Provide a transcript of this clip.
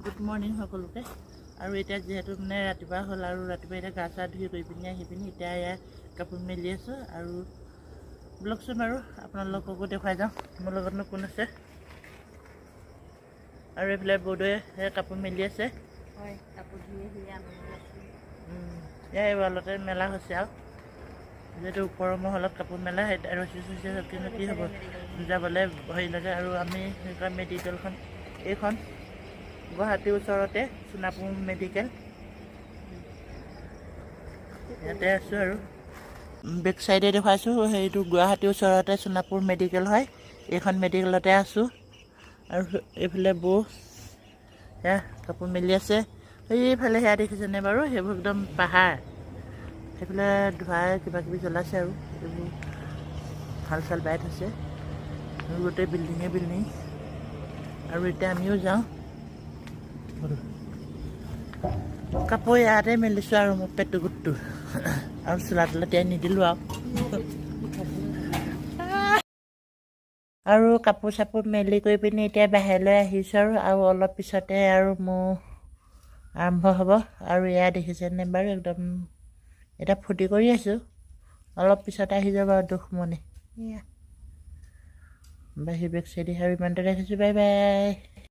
Good morning সকলোকে। আৰু এতিয়া যিহেতু মানে ৰাতিপুৱা হ'ল আৰু ৰাতিপুৱা এতিয়া গা চা ধুই কৰি পিনি আহি পিনি এতিয়া এয়া কাপোৰ মেলি আছোঁ আৰু ব্লগচোন আৰু আপোনালোককো দেখুৱাই যাওঁ মোৰ লগতনো কোন আছে। আৰু এইফালে বৌদয়ে কাপোৰ মেলি আছে। হয়, কাপোৰ ধুই এয়া এই ৱালতে মেলা হৈছে আৰু যিহেতু ওপৰৰ মহলত কাপোৰ মেলা ৰছী চছী কিন্তু কি হ'ব যাবলৈ হেৰি লাগে। আৰু আমি মেডিকেলখন এইখন গুৱাহাটীৰ ওচৰতে সোণাপুৰ মেডিকেল, ইয়াতে আছোঁ আৰু বেক চাইডে দেখুৱাইছোঁ। সেইটো গুৱাহাটীৰ ওচৰতে সোণাপুৰ মেডিকেল হয়, এইখন মেডিকেলতে আছোঁ। আৰু এইফালে বৌ সেয়া কাপোৰ মেলি আছে। সেইফালে সেয়া দেখিছেনে বাৰু, সেইবোৰ একদম পাহাৰ, সেইফালে ধোঁৱাই কিবা কিবি জ্বলাইছে আৰু এইবোৰ হাল চাল বাই থৈছে আৰু গোটেই বিল্ডিঙে বিল্ডিং। আৰু এতিয়া আমিও যাওঁ, কাপোৰ ইয়াতে মেলিছোঁ আৰু মোৰ পেটটো গুটটো আৰু চোলা তোলা তিয়াই নিদিলোঁ আৰু কাপোৰ চাপোৰ মেলি কৰি পিনি এতিয়া বাহিৰলৈ আহিছোঁ আৰু অলপ পিছতে আৰু মোৰ আৰম্ভ হ'ব। আৰু এয়া দেখিছেনে বাৰু, একদম এতিয়া ফূৰ্তি কৰি আছোঁ, অলপ পিছতে আহি যাব আৰু দুখমনি। এয়া বাহিৰ বেক চাইডে আৰু ইমানতে ৰাখিছোঁ, বাই বাই।